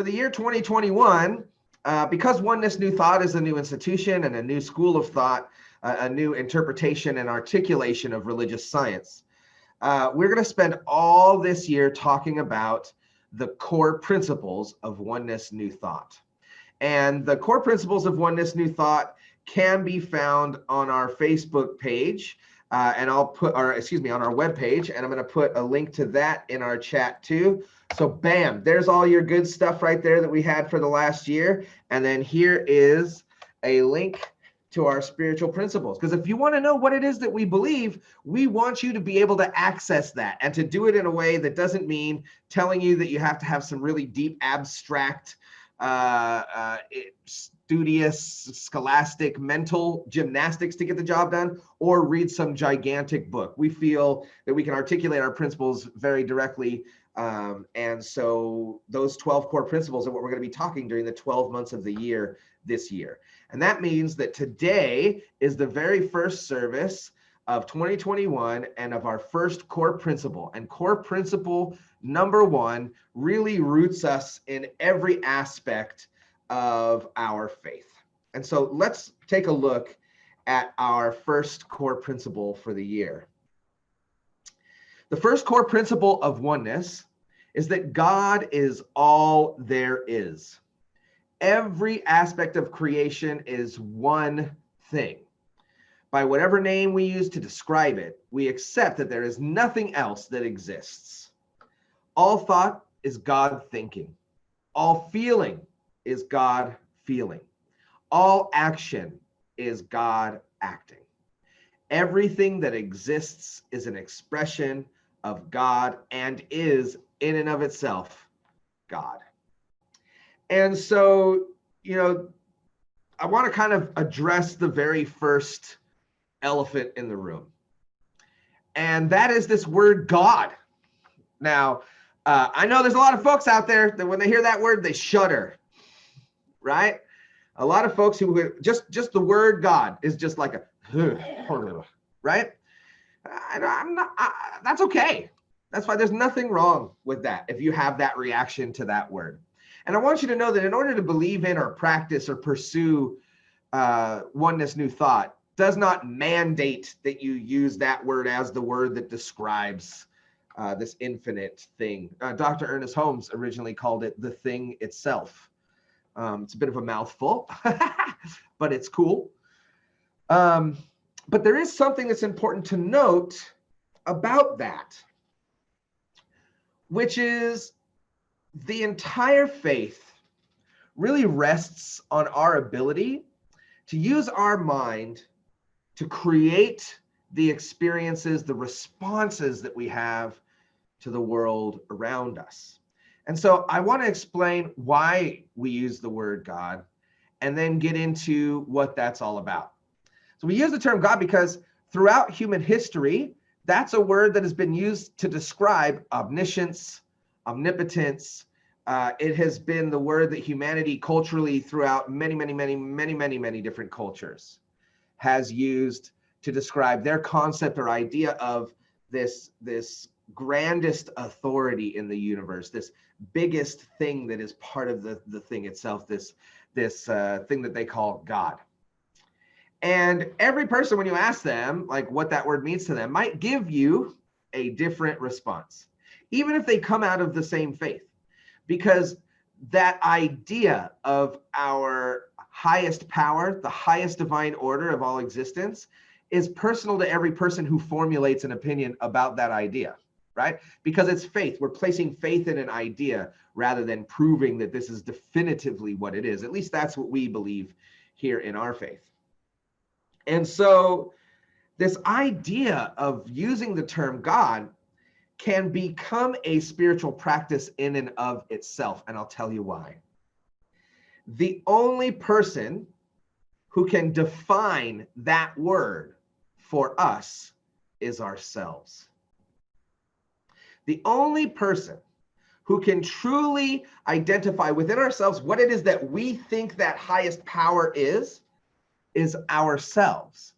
for the year 2021, because Oneness New Thought is a new institution and a new school of thought, a new interpretation and articulation of religious science, we're going to spend all this year talking about the core principles of Oneness New Thought. And the core principles of Oneness New Thought can be found on our Facebook page, and I'll put on our webpage, and I'm going to put a link to that in our chat too. So bam, there's all your good stuff right there that we had for the last year. And then here is a link to our spiritual principles. Because if you want to know what it is that we believe, we want you to be able to access that and to do it in a way that doesn't mean telling you that you have to have some really deep, abstract, studious, scholastic, mental gymnastics to get the job done, or read some gigantic book. We feel that we can articulate our principles very directly. And so those 12 core principles are what we're going to be talking during the 12 months of the year this year. And that means that today is the very first service of 2021 and of our first core principle. And core principle number 1 really roots us in every aspect of our faith. And so let's take a look at our first core principle for the year. The first core principle of oneness is that God is all there is. Every aspect of creation is one thing. By whatever name we use to describe it, we accept that there is nothing else that exists. All thought is God thinking. All feeling is God feeling. All action is God acting. Everything that exists is an expression of God and is in and of itself God. And so, I want to kind of address the very first elephant in the room. And that is this word God. Now, I know there's a lot of folks out there that when they hear that word, they shudder, right? A lot of folks who just the word God is just like a, right? That's okay. That's fine. There's nothing wrong with that if you have that reaction to that word. And I want you to know that in order to believe in or practice or pursue Oneness New Thought does not mandate that you use that word as the word that describes this infinite thing. Dr. Ernest Holmes originally called it the thing itself. It's a bit of a mouthful, but it's cool. But there is something that's important to note about that, which is the entire faith really rests on our ability to use our mind to create the experiences, the responses that we have to the world around us. And so I want to explain why we use the word God and then get into what that's all about. So we use the term God because throughout human history, that's a word that has been used to describe omniscience, omnipotence. It has been the word that humanity culturally throughout many different cultures has used to describe their concept or idea of this grandest authority in the universe, this biggest thing that is part of the thing itself, this thing that they call God. And every person, when you ask them like what that word means to them, might give you a different response, even if they come out of the same faith, because that idea of our highest power, the highest divine order of all existence, is personal to every person who formulates an opinion about that idea, right? Because it's faith. We're placing faith in an idea rather than proving that this is definitively what it is. At least that's what we believe here in our faith. And so this idea of using the term God can become a spiritual practice in and of itself, and I'll tell you why. The only person who can define that word for us is ourselves. The only person who can truly identify within ourselves what it is that we think that highest power is ourselves.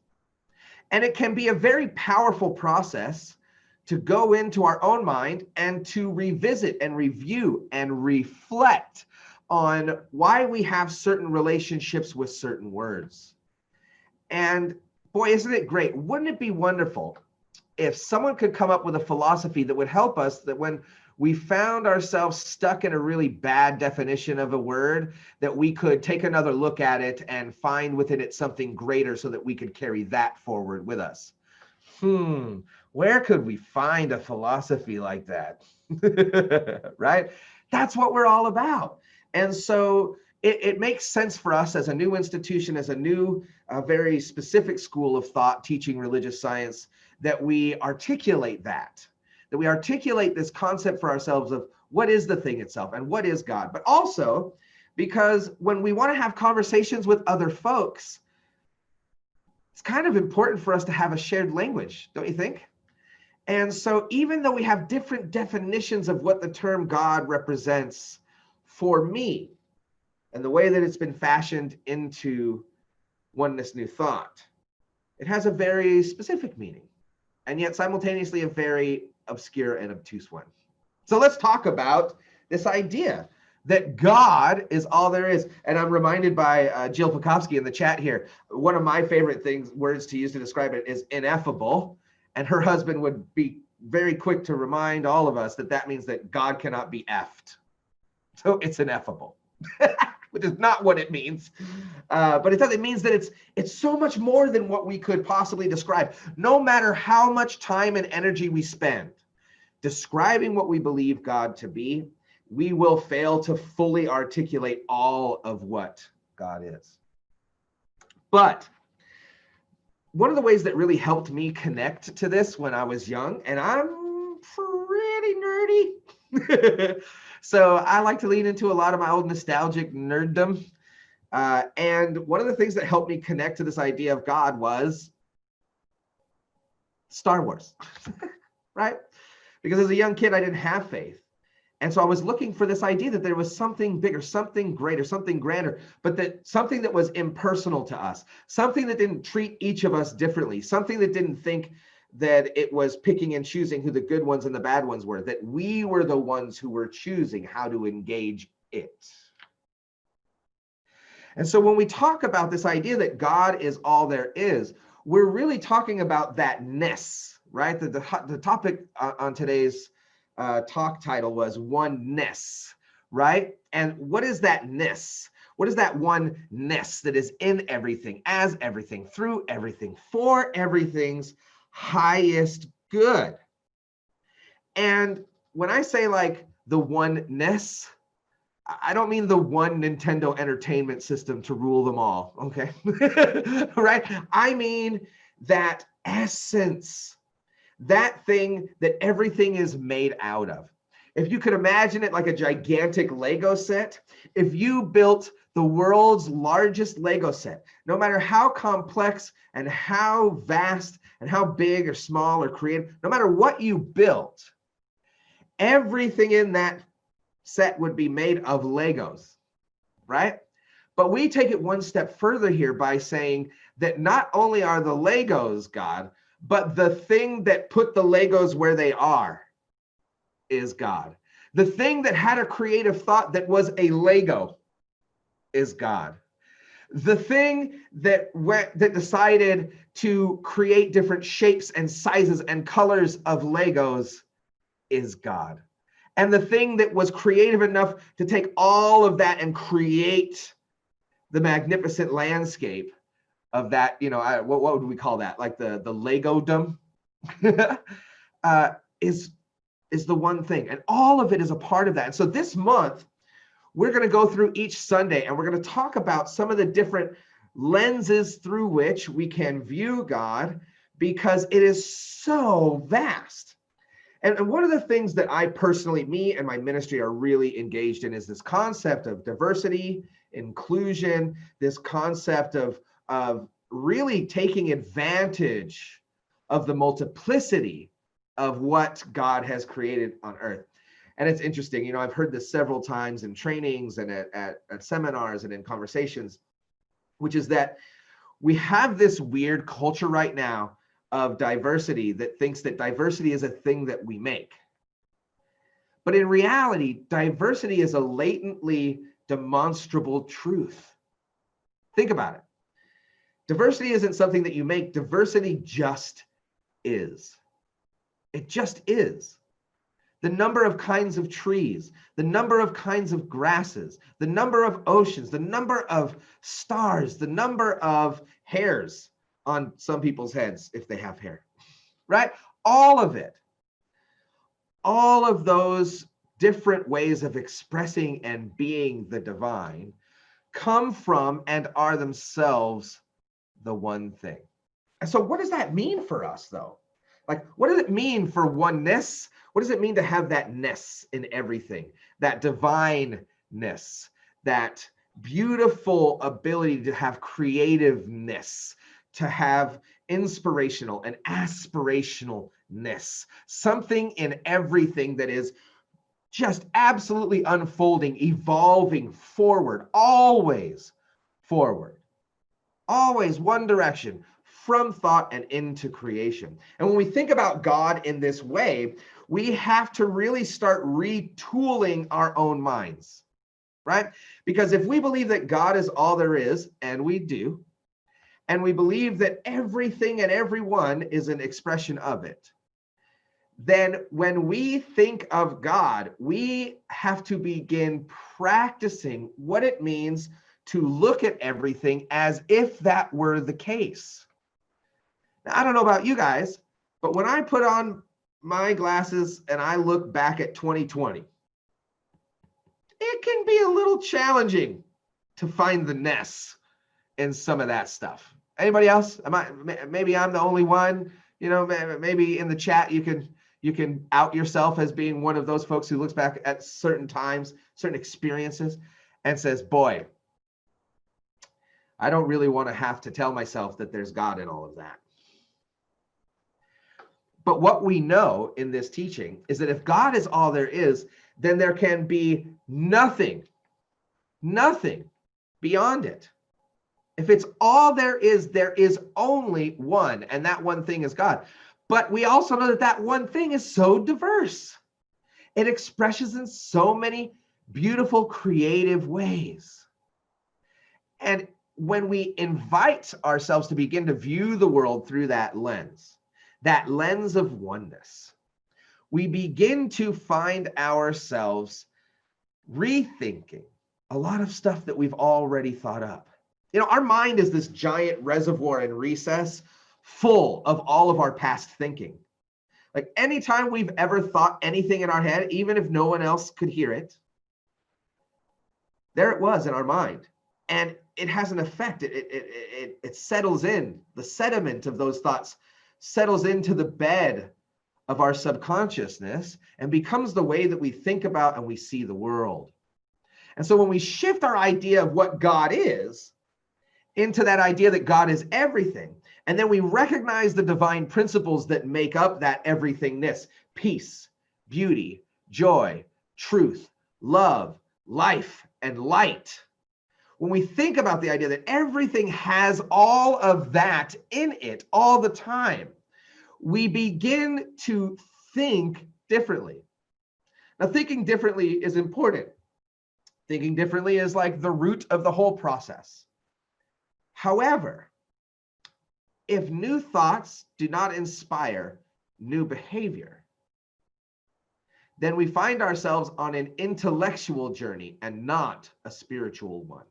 And it can be a very powerful process to go into our own mind and to revisit and review and reflect on why we have certain relationships with certain words. And boy, isn't it great? Wouldn't it be wonderful if someone could come up with a philosophy that would help us, that when we found ourselves stuck in a really bad definition of a word, that we could take another look at it and find within it something greater so that we could carry that forward with us. Where could we find a philosophy like that? Right? That's what we're all about. And so it makes sense for us as a new institution, as a new, very specific school of thought teaching religious science, that we articulate that we articulate this concept for ourselves of what is the thing itself and what is God. But also because when we want to have conversations with other folks, it's kind of important for us to have a shared language, don't you think? And so even though we have different definitions of what the term God represents for me and the way that it's been fashioned into Oneness New Thought, it has a very specific meaning, and yet simultaneously a very obscure and obtuse one. So let's talk about this idea that God is all there is. And I'm reminded by Jill Pekowski in the chat here, one of my favorite words to use to describe it is ineffable. And her husband would be very quick to remind all of us that that means that God cannot be effed. So it's ineffable, which is not what it means. But it means that it's so much more than what we could possibly describe. No matter how much time and energy we spend describing what we believe God to be, we will fail to fully articulate all of what God is. But one of the ways that really helped me connect to this when I was young, and I'm pretty nerdy, so I like to lean into a lot of my old nostalgic nerddom. And one of the things that helped me connect to this idea of God was Star Wars, right? Because as a young kid, I didn't have faith. And so I was looking for this idea that there was something bigger, something greater, something grander, but that something that was impersonal to us, something that didn't treat each of us differently, something that didn't think that it was picking and choosing who the good ones and the bad ones were, that we were the ones who were choosing how to engage it. And so when we talk about this idea that God is all there is, we're really talking about that Ness, right? The topic on today's talk title was Oneness, right? And what is that Ness? What is that oneness that is in everything, as everything, through everything, for everything's highest good? And when I say like the oneness, I don't mean the one Nintendo Entertainment System to rule them all, okay? Right? I mean that essence, that thing that everything is made out of. If you could imagine it like a gigantic Lego set, if you built the world's largest Lego set, no matter how complex and how vast and how big or small or creative, no matter what you built, everything in that set would be made of Legos, right? But we take it one step further here by saying that not only are the Legos God, but the thing that put the Legos where they are is God. The thing that had a creative thought that was a Lego is God. The thing that decided to create different shapes and sizes and colors of Legos is God. And the thing that was creative enough to take all of that and create the magnificent landscape of that, you know, what would we call that? Like the Lego-dom is the one thing. And all of it is a part of that. And so this month, we're going to go through each Sunday and we're going to talk about some of the different lenses through which we can view God, because it is so vast. And one of the things that I personally, me and my ministry are really engaged in is this concept of diversity, inclusion, this concept of really taking advantage of the multiplicity of what God has created on earth. And it's interesting, you know, I've heard this several times in trainings and at seminars and in conversations, which is that we have this weird culture right now of diversity that thinks that diversity is a thing that we make. But in reality, diversity is a latently demonstrable truth. Think about it. Diversity isn't something that you make. Diversity just is. It just is. The number of kinds of trees, the number of kinds of grasses, the number of oceans, the number of stars, the number of hairs on some people's heads if they have hair, right? All of it. All of those different ways of expressing and being the divine come from and are themselves the one thing. And so what does that mean for us, though? Like, what does it mean for oneness? What does it mean to have that ness in everything, that divineness, that beautiful ability to have creativeness, to have inspirational and aspirationalness, something in everything that is just absolutely unfolding, evolving forward, always forward, always one direction, from thought and into creation. And when we think about God in this way, we have to really start retooling our own minds, right? Because if we believe that God is all there is, and we do, and we believe that everything and everyone is an expression of it, then when we think of God, we have to begin practicing what it means to look at everything as if that were the case. Now, I don't know about you guys, but when I put on my glasses and I look back at 2020, it can be a little challenging to find the Ness in some of that stuff. Anybody else? Maybe I'm the only one. You know, maybe in the chat you can out yourself as being one of those folks who looks back at certain times, certain experiences, and says, boy, I don't really want to have to tell myself that there's God in all of that. But what we know in this teaching is that if God is all there is, then there can be nothing beyond it. If it's all there is only one, and that one thing is God. But we also know that that one thing is so diverse. It expresses in so many beautiful, creative ways. And when we invite ourselves to begin to view the world through that lens of oneness, we begin to find ourselves rethinking a lot of stuff that we've already thought up. You know, our mind is this giant reservoir and recess full of all of our past thinking. Like anytime we've ever thought anything in our head, even if no one else could hear it, there it was in our mind. And it has an effect. It settles in. The sediment of those thoughts settles into the bed of our subconsciousness and becomes the way that we think about and we see the world. And so when we shift our idea of what God is into that idea that God is everything, and then we recognize the divine principles that make up that everythingness: peace, beauty, joy, truth, love, life, and light. When we think about the idea that everything has all of that in it all the time, we begin to think differently. Now, thinking differently is important. Thinking differently is like the root of the whole process. However, if new thoughts do not inspire new behavior, then we find ourselves on an intellectual journey and not a spiritual one.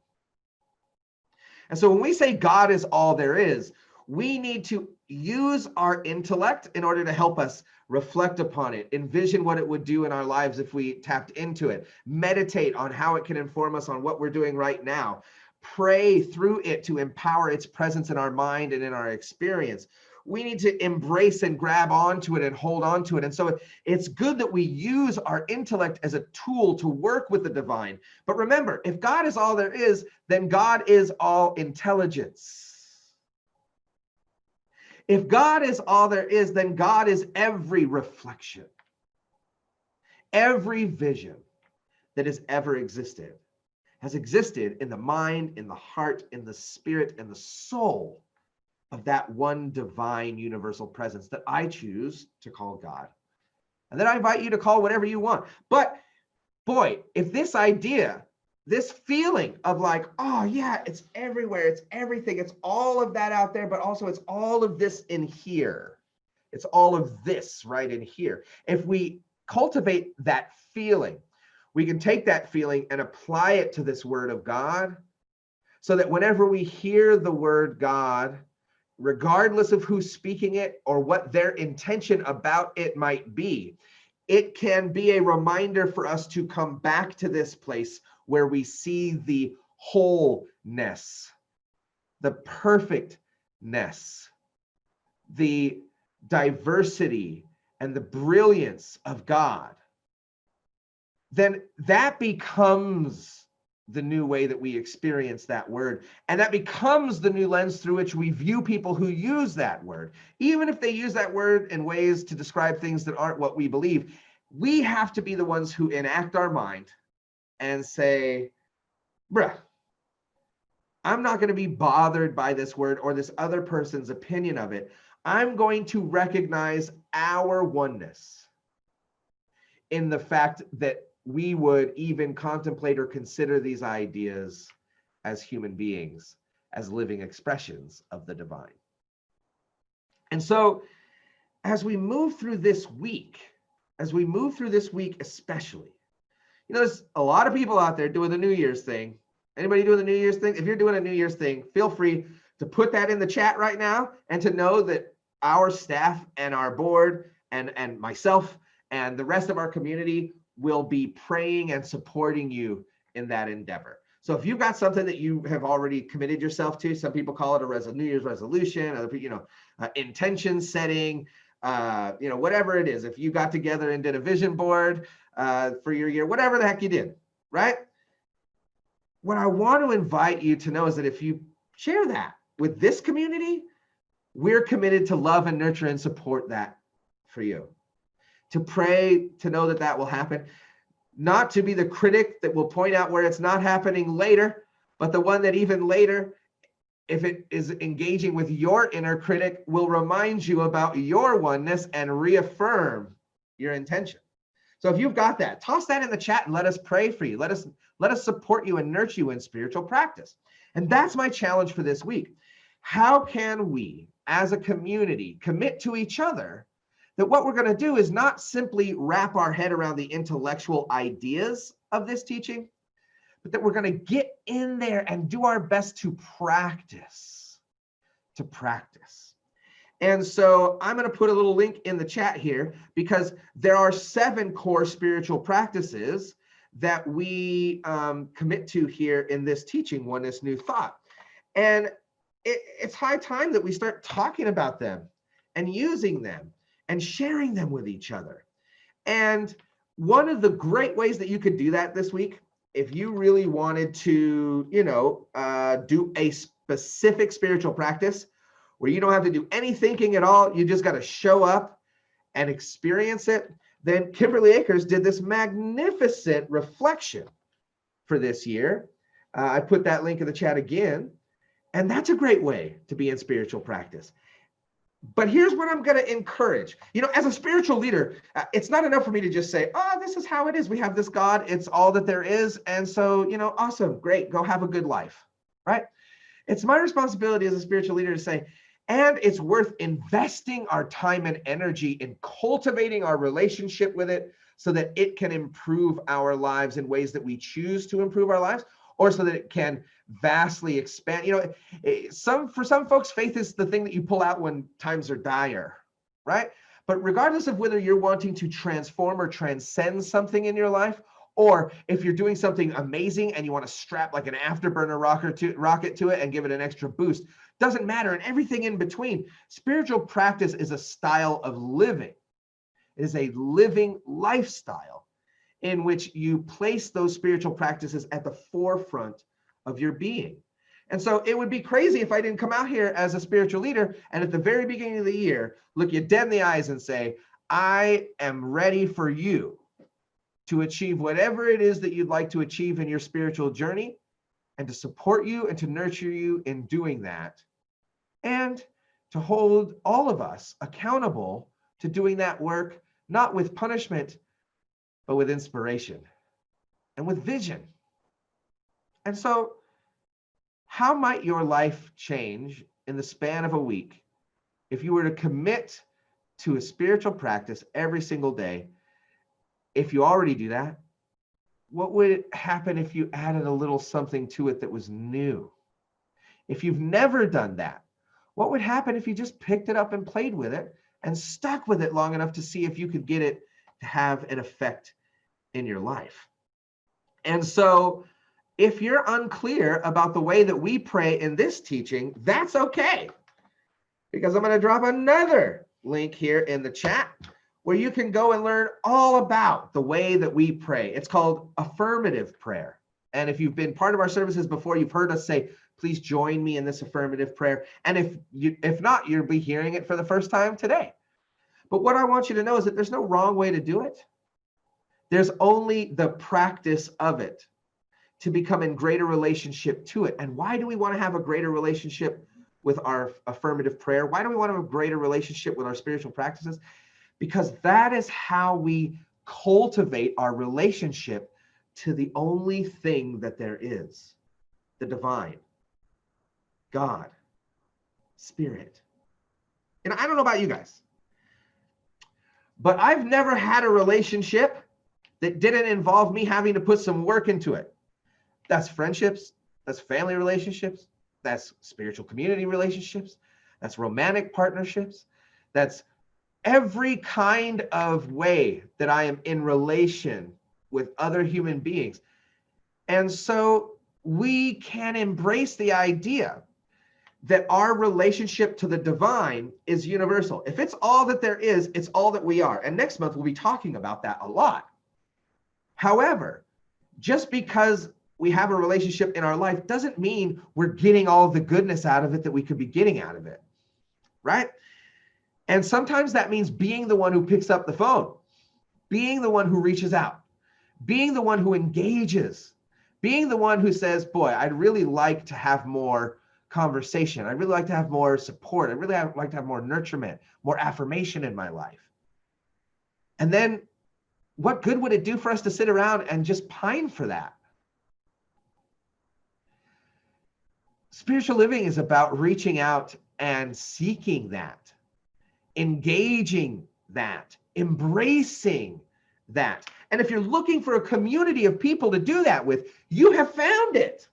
And so when we say God is all there is, we need to use our intellect in order to help us reflect upon it, envision what it would do in our lives if we tapped into it, meditate on how it can inform us on what we're doing right now, pray through it to empower its presence in our mind and in our experience. We need to embrace and grab onto it and hold on to it. And so it's good that we use our intellect as a tool to work with the divine. But remember, if God is all there is, then God is all intelligence. If God is all there is, then God is every reflection, every vision that has ever existed, has existed in the mind, in the heart, in the spirit, and the soul of that one divine universal presence that I choose to call God. And then I invite you to call whatever you want. But boy, if this idea this feeling of like, oh yeah, it's everywhere, it's everything, it's all of that out there, but also it's all of this in here. It's all of this right in here. If we cultivate that feeling, we can take that feeling and apply it to this word of God, so that whenever we hear the word God, regardless of who's speaking it or what their intention about it might be, it can be a reminder for us to come back to this place where we see the wholeness, the perfectness, the diversity, and the brilliance of God. Then that becomes the new way that we experience that word. And that becomes the new lens through which we view people who use that word. Even if they use that word in ways to describe things that aren't what we believe, we have to be the ones who enact our mind and say, bruh, I'm not going to be bothered by this word or this other person's opinion of it. I'm going to recognize our oneness in the fact that we would even contemplate or consider these ideas as human beings, as living expressions of the divine. And so as we move through this week, especially, there's a lot of people out there doing the New Year's thing. Anybody doing the New Year's thing? If you're doing a New Year's thing, feel free to put that in the chat right now, and to know that our staff and our board and myself and the rest of our community will be praying and supporting you in that endeavor. So if you've got something that you have already committed yourself to, some people call it a New Year's resolution, other people, intention setting, whatever it is. If you got together and did a vision board for your year, whatever the heck you did, right? What I want to invite you to know is that if you share that with this community, we're committed to love and nurture and support that for you. To pray, to know that that will happen. Not to be the critic that will point out where it's not happening later, but the one that even later, if it is engaging with your inner critic, will remind you about your oneness and reaffirm your intention. So if you've got that, toss that in the chat and let us pray for you. Let us support you and nurture you in spiritual practice. And that's my challenge for this week. How can we, as a community, commit to each other that what we're going to do is not simply wrap our head around the intellectual ideas of this teaching, but that we're going to get in there and do our best to practice. And so I'm going to put a little link in the chat here, because there are 7 core spiritual practices that we commit to here in this teaching, Oneness New Thought. And it's high time that we start talking about them and using them and sharing them with each other. And one of the great ways that you could do that this week, if you really wanted to, do a specific spiritual practice where you don't have to do any thinking at all, you just got to show up and experience it, then Kimberly Akers did this magnificent reflection for this year. I put that link in the chat again, and that's a great way to be in spiritual practice. But here's what I'm going to encourage. As a spiritual leader, it's not enough for me to just say, oh, this is how it is. We have this God. It's all that there is. And so, awesome, great, go have a good life, right? It's my responsibility as a spiritual leader to say, and it's worth investing our time and energy in cultivating our relationship with it so that it can improve our lives in ways that we choose to improve our lives, or so that it can vastly expand. For some folks, faith is the thing that you pull out when times are dire, right? But regardless of whether you're wanting to transform or transcend something in your life, or if you're doing something amazing and you want to strap like an afterburner rocket to it and give it an extra boost, doesn't matter. And everything in between, spiritual practice is a style of living. It is a living lifestyle in which you place those spiritual practices at the forefront of your being. And so it would be crazy if I didn't come out here as a spiritual leader and at the very beginning of the year, look you dead in the eyes and say, I am ready for you to achieve whatever it is that you'd like to achieve in your spiritual journey, and to support you and to nurture you in doing that, and to hold all of us accountable to doing that work, not with punishment, but with inspiration and with vision. And so, how might your life change in the span of a week if you were to commit to a spiritual practice every single day? If you already do that, what would happen if you added a little something to it that was new? If you've never done that, what would happen if you just picked it up and played with it and stuck with it long enough to see if you could get it to have an effect in your life? And so, if you're unclear about the way that we pray in this teaching, that's okay, because I'm going to drop another link here in the chat where you can go and learn all about the way that we pray. It's called affirmative prayer. And if you've been part of our services before, you've heard us say, please join me in this affirmative prayer. And if not, you'll be hearing it for the first time today. But what I want you to know is that there's no wrong way to do it. There's only the practice of it to become in greater relationship to it. And why do we want to have a greater relationship with our affirmative prayer? Why do we want to have a greater relationship with our spiritual practices? Because that is how we cultivate our relationship to the only thing that there is, the divine, God, Spirit. And I don't know about you guys, but I've never had a relationship that didn't involve me having to put some work into it. That's friendships, that's family relationships, that's spiritual community relationships, that's romantic partnerships, that's every kind of way that I am in relation with other human beings. And so we can embrace the idea that our relationship to the divine is universal. If it's all that there is, it's all that we are. And next month we'll be talking about that a lot. However, just because we have a relationship in our life doesn't mean we're getting all the goodness out of it that we could be getting out of it, right? And sometimes that means being the one who picks up the phone, being the one who reaches out, being the one who engages, being the one who says, boy, I'd really like to have more conversation. I'd really like to have more support. I'd really like to have more nurturement, more affirmation in my life. And then what good would it do for us to sit around and just pine for that? Spiritual living is about reaching out and seeking that, engaging that, embracing that. And if you're looking for a community of people to do that with, you have found it.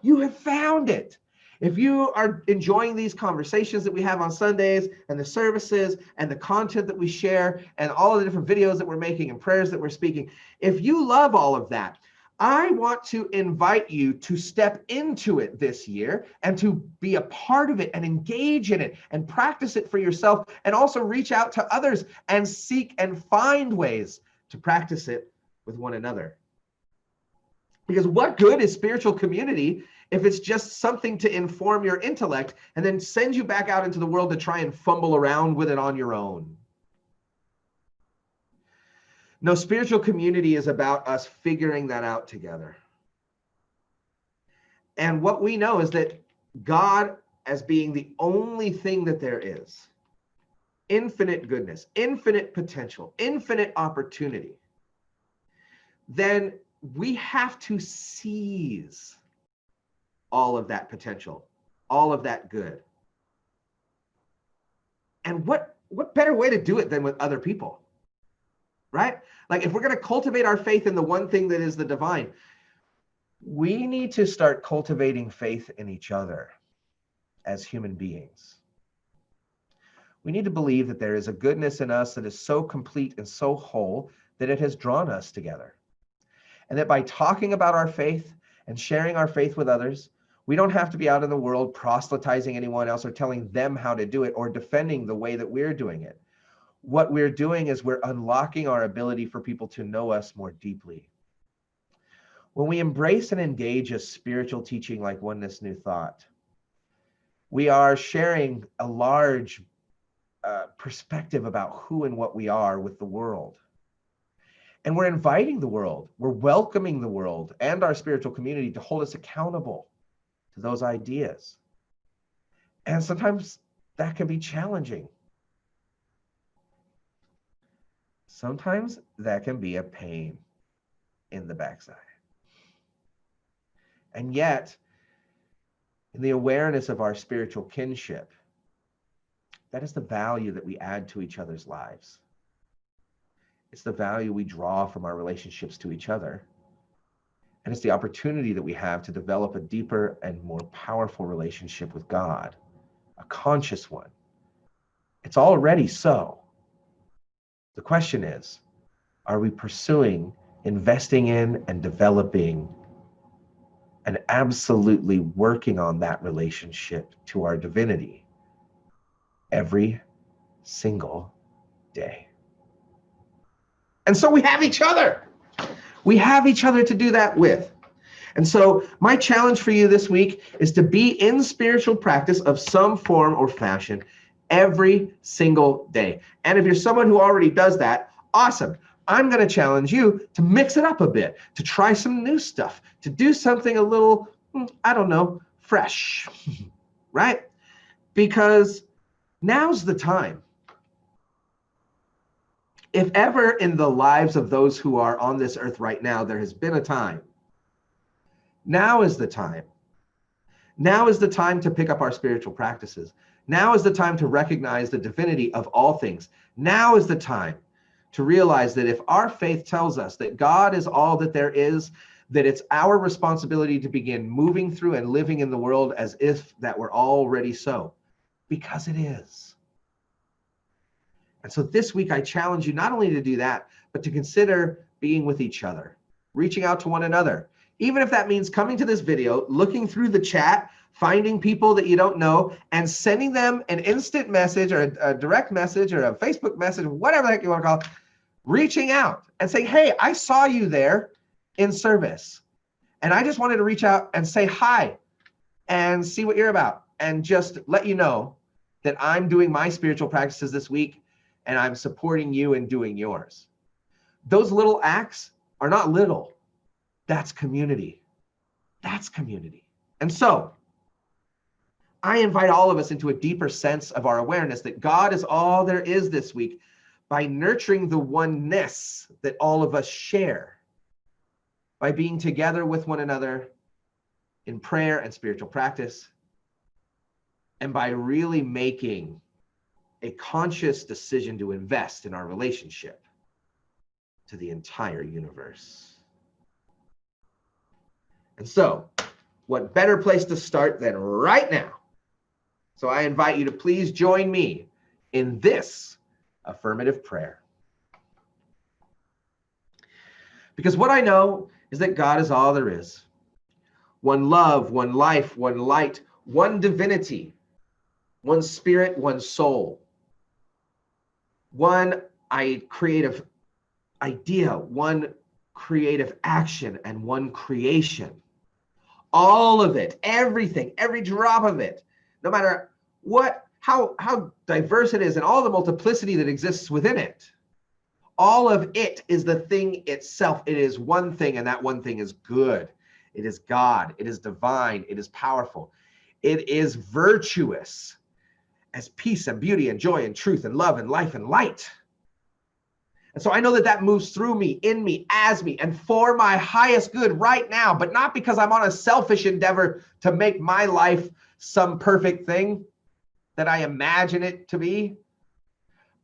You have found it. If you are enjoying these conversations that we have on Sundays and the services and the content that we share and all of the different videos that we're making and prayers that we're speaking, if you love all of that, I want to invite you to step into it this year and to be a part of it and engage in it and practice it for yourself, and also reach out to others and seek and find ways to practice it with one another. Because what good is spiritual community if it's just something to inform your intellect and then send you back out into the world to try and fumble around with it on your own? No, spiritual community is about us figuring that out together. And what we know is that God, as being the only thing that there is, infinite goodness, infinite potential, infinite opportunity, then we have to seize all of that potential, all of that good. And what better way to do it than with other people? Right? Like, if we're going to cultivate our faith in the one thing that is the divine, we need to start cultivating faith in each other as human beings. We need to believe that there is a goodness in us that is so complete and so whole that it has drawn us together. And that by talking about our faith and sharing our faith with others, we don't have to be out in the world proselytizing anyone else or telling them how to do it or defending the way that we're doing it. What we're doing is we're unlocking our ability for people to know us more deeply. When we embrace and engage a spiritual teaching like Oneness New Thought, we are sharing a large perspective about who and what we are with the world. And we're inviting the world, we're welcoming the world and our spiritual community to hold us accountable to those ideas. And sometimes that can be challenging. Sometimes that can be a pain in the backside. And yet, in the awareness of our spiritual kinship, that is the value that we add to each other's lives. It's the value we draw from our relationships to each other. And it's the opportunity that we have to develop a deeper and more powerful relationship with God, a conscious one. It's already so. The question is, are we pursuing, investing in, and developing, and absolutely working on that relationship to our divinity every single day? And so we have each other. We have each other to do that with. And so my challenge for you this week is to be in spiritual practice of some form or fashion every single day. And if you're someone who already does that, awesome. I'm going to challenge you to mix it up a bit, to try some new stuff, to do something a little, I don't know, fresh, right? Because now's the time. If ever in the lives of those who are on this earth right now, there has been a time, now is the time. Now is the time to pick up our spiritual practices. Now is the time to recognize the divinity of all things. Now is the time to realize that if our faith tells us that God is all that there is, that it's our responsibility to begin moving through and living in the world as if that were already so, because it is. And so this week, I challenge you not only to do that, but to consider being with each other, reaching out to one another. Even if that means coming to this video, looking through the chat, finding people that you don't know, and sending them an instant message or a direct message or a Facebook message, whatever the heck you want to call it, reaching out and saying, hey, I saw you there in service. And I just wanted to reach out and say hi and see what you're about and just let you know that I'm doing my spiritual practices this week and I'm supporting you in doing yours. Those little acts are not little. That's community. That's community. And so I invite all of us into a deeper sense of our awareness that God is all there is this week by nurturing the oneness that all of us share, by being together with one another in prayer and spiritual practice, and by really making a conscious decision to invest in our relationship to the entire universe. And so, what better place to start than right now? So I invite you to please join me in this affirmative prayer. Because what I know is that God is all there is. One love, one life, one light, one divinity, one spirit, one soul, one creative idea, one creative action, and one creation. All of it, everything, every drop of it, no matter how diverse it is and all the multiplicity that exists within it, all of it is the thing itself. It is one thing, and that one thing is good. It is God. It is divine. It is powerful. It is virtuous as peace and beauty and joy and truth and love and life and light. And so I know that that moves through me, in me, as me, and for my highest good right now, but not because I'm on a selfish endeavor to make my life some perfect thing that I imagine it to be,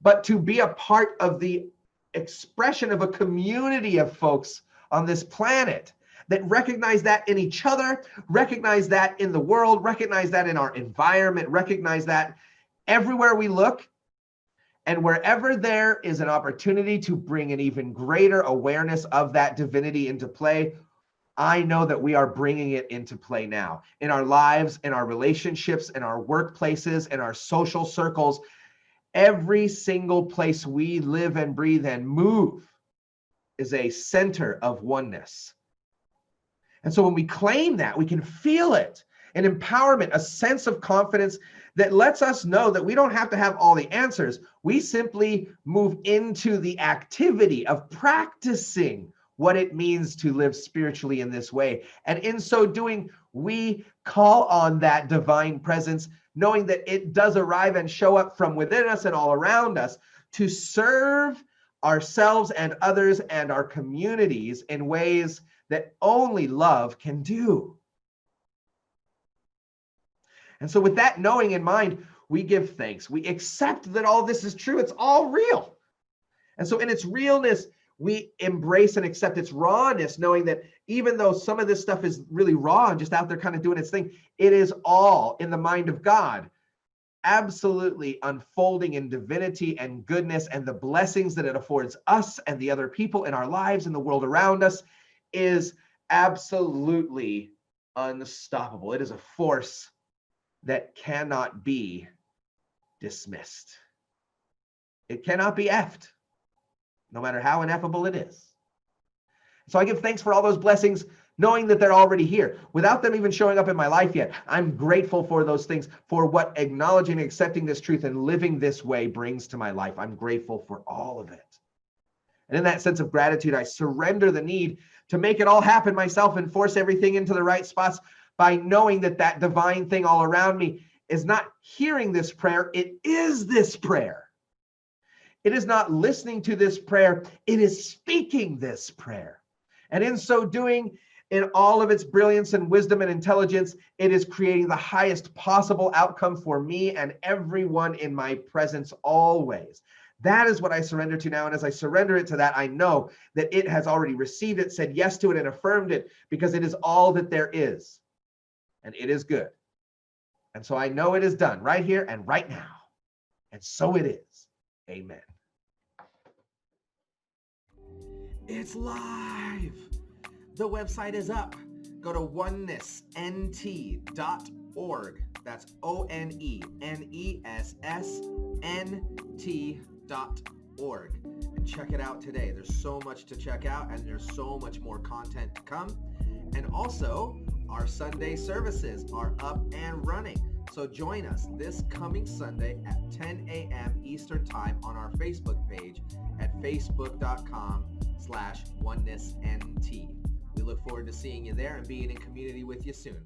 but to be a part of the expression of a community of folks on this planet that recognize that in each other, recognize that in the world, recognize that in our environment, recognize that everywhere we look, and wherever there is an opportunity to bring an even greater awareness of that divinity into play, I know that we are bringing it into play now in our lives, in our relationships, in our workplaces, in our social circles. Every single place we live and breathe and move is a center of oneness. And so when we claim that, we can feel it, an empowerment, a sense of confidence that lets us know that we don't have to have all the answers. We simply move into the activity of practicing what it means to live spiritually in this way. And in so doing, we call on that divine presence, knowing that it does arrive and show up from within us and all around us to serve ourselves and others and our communities in ways that only love can do. And so with that knowing in mind, we give thanks. We accept that all this is true. It's all real. And so in its realness, we embrace and accept its rawness, knowing that even though some of this stuff is really raw and just out there kind of doing its thing, it is all in the mind of God, absolutely unfolding in divinity and goodness, and the blessings that it affords us and the other people in our lives and the world around us is absolutely unstoppable. It is a force that cannot be dismissed. It cannot be effed, no matter how ineffable it is. So I give thanks for all those blessings, knowing that they're already here, without them even showing up in my life yet. I'm grateful for those things, for what acknowledging and accepting this truth and living this way brings to my life. I'm grateful for all of it. And in that sense of gratitude, I surrender the need to make it all happen myself and force everything into the right spots by knowing that that divine thing all around me is not hearing this prayer. It is this prayer. It is not listening to this prayer. It is speaking this prayer. And in so doing, in all of its brilliance and wisdom and intelligence, it is creating the highest possible outcome for me and everyone in my presence always. That is what I surrender to now. And as I surrender it to that, I know that it has already received it, said yes to it, and affirmed it, because it is all that there is. And it is good. And so I know it is done right here and right now. And so it is. Amen. It's live. The website is up. Go to onenessnt.org. That's ONENESSNT.org. And check it out today. There's so much to check out, and there's so much more content to come. And also, our Sunday services are up and running. So join us this coming Sunday at 10 a.m. Eastern Time on our Facebook page at facebook.com/onenessnt. We look forward to seeing you there and being in community with you soon.